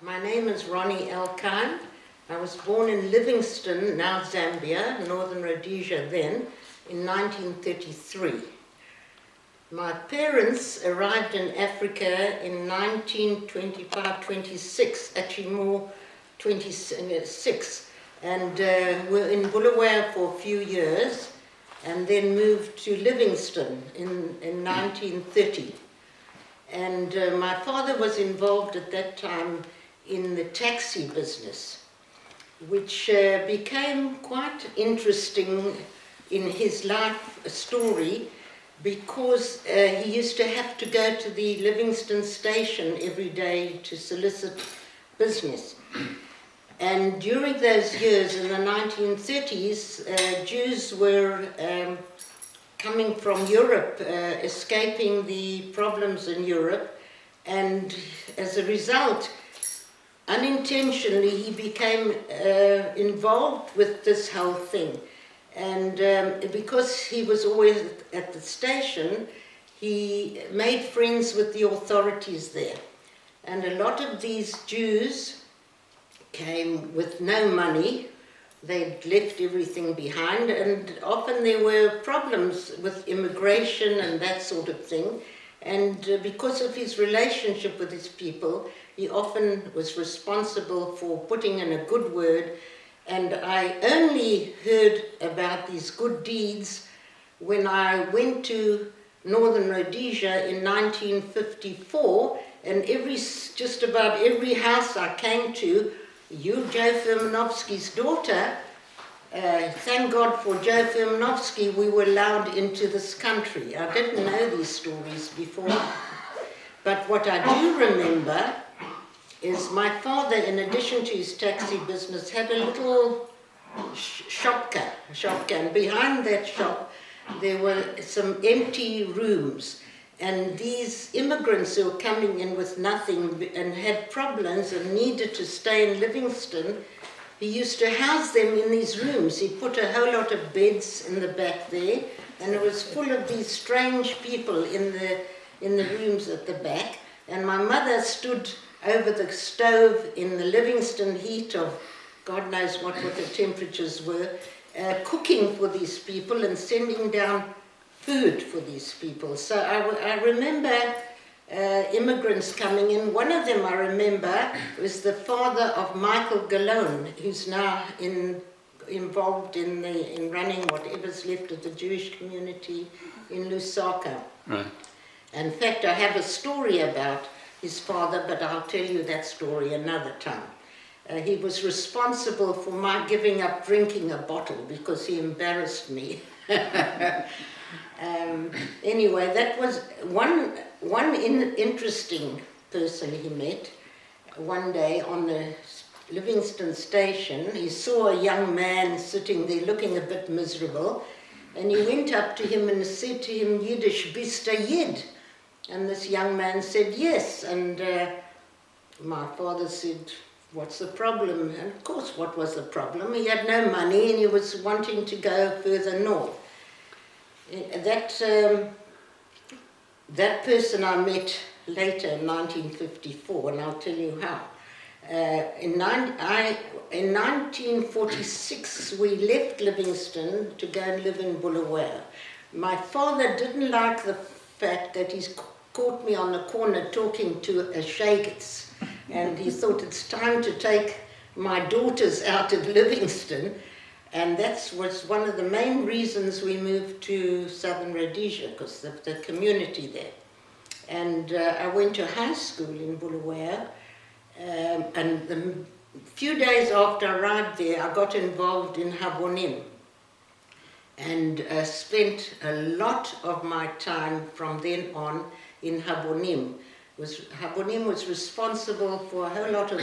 My name is Ronnie Elkaim. I was born in Livingstone, now Zambia, northern Rhodesia then, in 1933. My parents arrived in Africa in 1925-26, actually more 26, and were in Bulawayo for a few years, and then moved to Livingstone in 1930. And my father was involved at that time in the taxi business, which became quite interesting in his life story, because he used to have to go to the Livingston station every day to solicit business. And during those years, in the 1930s, Jews were coming from Europe, escaping the problems in Europe, and as a result, unintentionally, he became involved with this whole thing. And because he was always at the station, he made friends with the authorities there. And a lot of these Jews came with no money. They'd left everything behind, and often there were problems with immigration and that sort of thing. And because of his relationship with these people, he often was responsible for putting in a good word. And I only heard about these good deeds when I went to northern Rhodesia in 1954, and just about every house I came to, Joe Firmanovsky's daughter, thank God for Joe Firmanovsky, we were allowed into this country. I didn't know these stories before, but what I do remember is my father, in addition to his taxi business, had a little shop, and behind that shop there were some empty rooms, and these immigrants who were coming in with nothing and had problems and needed to stay in Livingston, he used to house them in these rooms. He put a whole lot of beds in the back there, and it was full of these strange people in the rooms at the back. And my mother stood over the stove in the Livingston heat of God knows what the temperatures were, cooking for these people and sending down food for these people. So I remember immigrants coming in. One of them I remember was the father of Michael Galone, who's now involved in running whatever's left of the Jewish community in Lusaka. Right. In fact, I have a story about his father, but I'll tell you that story another time. He was responsible for my giving up drinking a bottle because he embarrassed me. Anyway, that was one interesting person he met. One day on the Livingston station, he saw a young man sitting there looking a bit miserable, and he went up to him and said to him, "Yiddish, bist du Yid?" And this young man said yes, and my father said, "What's the problem?" And of course, what was the problem? He had no money and he was wanting to go further north. That person I met later in 1954, and I'll tell you how. In 1946, we left Livingston to go and live in Bulawayo. My father didn't like the fact that he's caught me on the corner talking to a shagets, and he thought it's time to take my daughters out of Livingston, and that was one of the main reasons we moved to southern Rhodesia, because of the community there. And I went to high school in Bulawayo, and the few days after I arrived there, I got involved in Habonim, and spent a lot of my time from then on in Habonim. Habonim was responsible for a whole lot of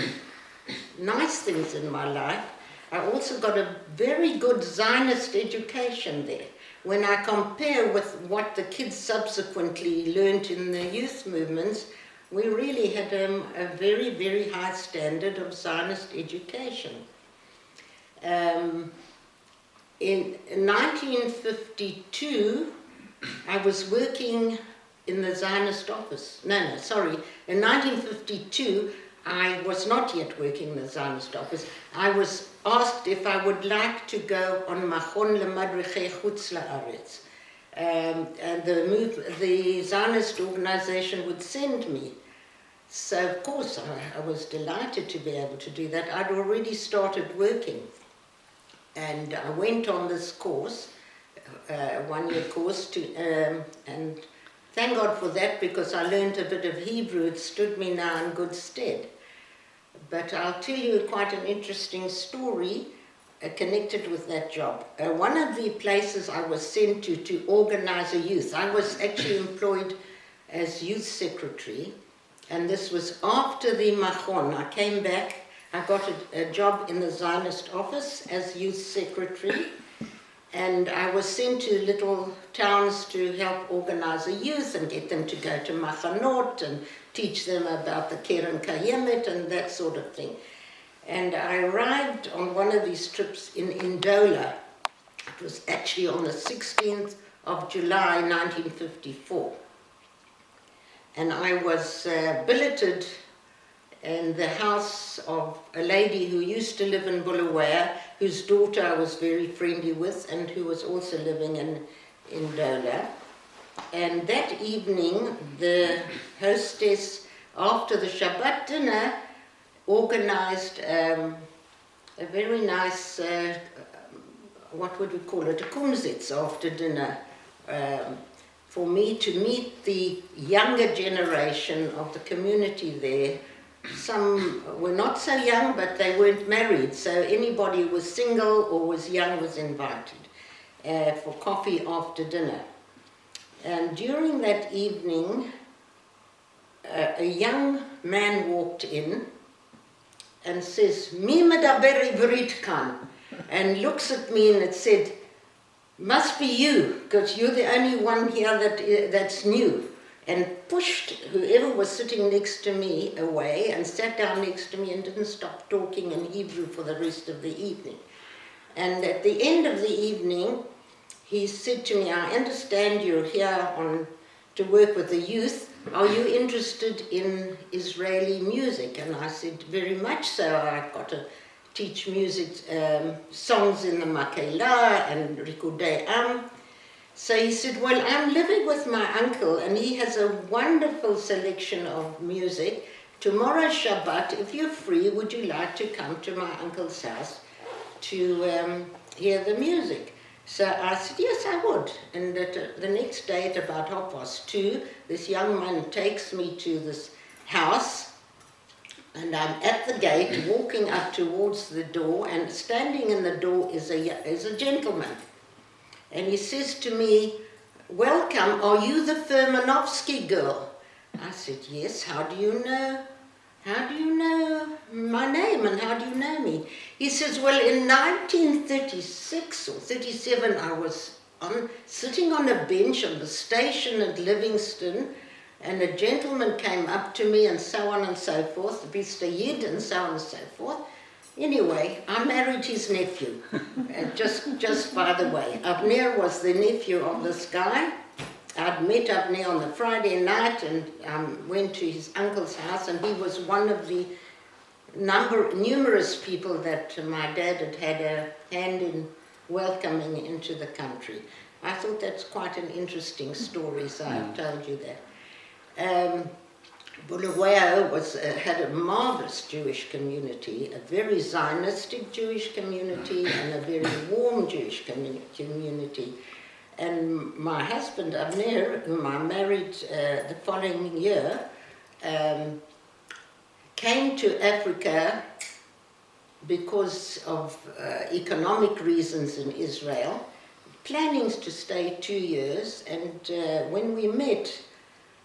nice things in my life. I also got a very good Zionist education there. When I compare with what the kids subsequently learned in the youth movements, we really had a very, very high standard of Zionist education. In 1952, I was working in the Zionist office. In 1952, I was not yet working in the Zionist office. I was asked if I would like to go on Machon lemadrichei chutz la'aretz. And the Zionist organization would send me. So, of course, I was delighted to be able to do that. I'd already started working. And I went on this course, one-year course, and thank God for that, because I learned a bit of Hebrew. It stood me now in good stead. But I'll tell you quite an interesting story connected with that job. One of the places I was sent to organize a youth, I was actually employed as youth secretary, and this was after the Machon. I came back, I got a job in the Zionist office as youth secretary, and I was sent to little towns to help organize a youth and get them to go to Machanot and teach them about the Keren Kayemet and that sort of thing. And I arrived on one of these trips in Ndola. It was actually on the 16th of July 1954. And I was billeted in the house of a lady who used to live in Bulawayo, whose daughter I was very friendly with, and who was also living in Ndola. And that evening, the hostess, after the Shabbat dinner, organized a very nice, what would we call it, a kumsitz after dinner, for me to meet the younger generation of the community there. Some were not so young, but they weren't married, so anybody who was single or was young was invited for coffee after dinner. And during that evening, a young man walked in and says, "Mi medaber ivrit kan," and looks at me, and it said, "Must be you, because you're the only one here that's new," and pushed whoever was sitting next to me away and sat down next to me and didn't stop talking in Hebrew for the rest of the evening. And at the end of the evening, he said to me, "I understand you're here to work with the youth. Are you interested in Israeli music?" And I said, "Very much so. I've got to teach music, songs in the Makela and Rikudei Am." So he said, "Well, I'm living with my uncle, and he has a wonderful selection of music. Tomorrow Shabbat, if you're free, would you like to come to my uncle's house to hear the music?" So I said, "Yes, I would." And the next day at about 2:30, this young man takes me to this house, and I'm at the gate walking up towards the door, and standing in the door is a gentleman. And he says to me, "Welcome, are you the Furmanovsky girl?" I said, "Yes, how do you know? How do you know my name, and how do you know me?" He says, "Well, in 1936 or 37, I was sitting on a bench on the station at Livingston, and a gentleman came up to me," and so on and so forth, Mr. Yid, and so on and so forth. Anyway, I married his nephew, just by the way. Avner was the nephew of this guy. I'd met Avner on the Friday night and went to his uncle's house, and he was one of the numerous people that my dad had a hand in welcoming into the country. I thought that's quite an interesting story, so I've told you that. Bulawayo had a marvelous Jewish community, a very Zionistic Jewish community, and a very warm Jewish community. And my husband, Avner, whom I married the following year, came to Africa because of economic reasons in Israel, planning to stay 2 years. And when we met,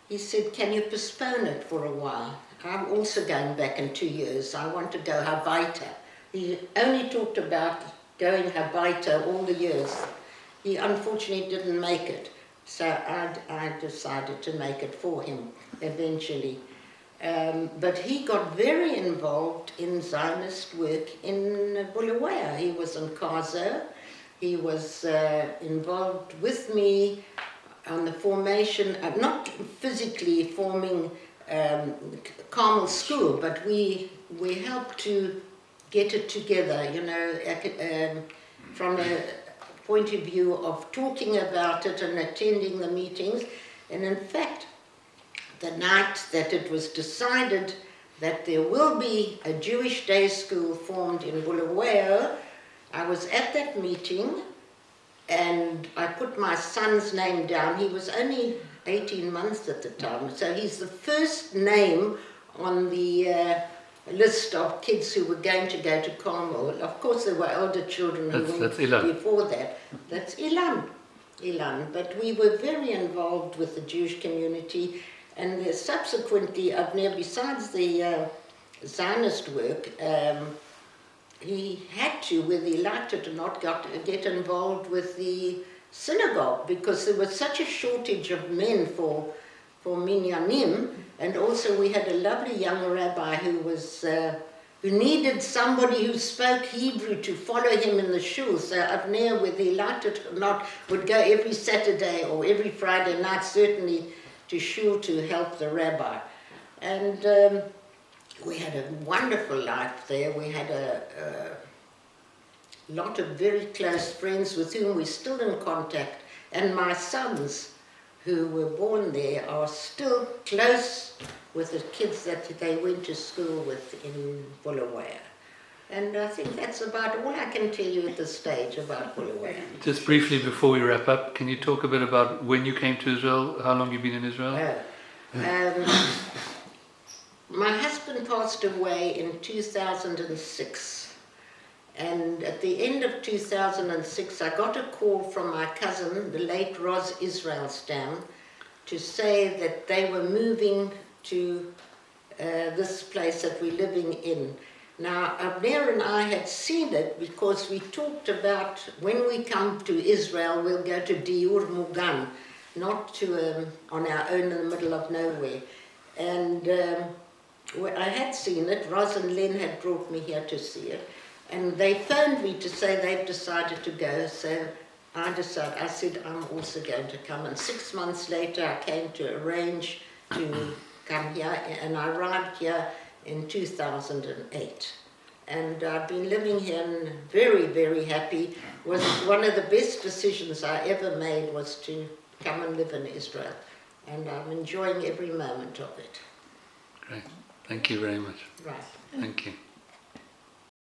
he said, "Can you postpone it for a while? I'm also going back in 2 years. I want to go Habaita." He only talked about going Habaita all the years. He unfortunately didn't make it, so I decided to make it for him eventually. But he got very involved in Zionist work in Bulawayo. He was in Kazo. He was involved with me on the formation, not physically forming Carmel School, but we helped to get it together, you know, from a point of view of talking about it and attending the meetings. And in fact, the night that it was decided that there will be a Jewish day school formed in Bulawayo, I was at that meeting and I put my son's name down. He was only 18 months at the time, so he's the first name on the list of kids who were going to go to Carmel. Of course, there were older children who went before that. That's Ilan. But we were very involved with the Jewish community, and subsequently, Avner, besides the Zionist work, he had to, whether he liked it or not, get involved with the synagogue, because there was such a shortage of men for minyanim, and also we had a lovely young rabbi who was who needed somebody who spoke Hebrew to follow him in the shul. So Avner, whether he liked it or not, would go every Saturday or every Friday night, certainly, to shul to help the rabbi. And we had a wonderful life there. We had a lot of very close friends with whom we're still in contact, and my sons who were born there are still close with the kids that they went to school with in Bulawayo. And I think that's about all I can tell you at this stage about Bulawayo. Just briefly before we wrap up, can you talk a bit about when you came to Israel, how long you've been in Israel? My husband passed away in 2006. And at the end of 2006, I got a call from my cousin, the late Ros Israelstam, to say that they were moving to this place that we're living in. Now, Avner and I had seen it because we talked about when we come to Israel, we'll go to Diur Mugan, not to on our own in the middle of nowhere. And I had seen it. Ros and Len had brought me here to see it. And they phoned me to say they've decided to go, so I said I'm also going to come. And 6 months later I came to arrange to come here, and I arrived here in 2008. And I've been living here and very, very happy. Was one of the best decisions I ever made was to come and live in Israel. And I'm enjoying every moment of it. Great. Thank you very much. Right. Thank you.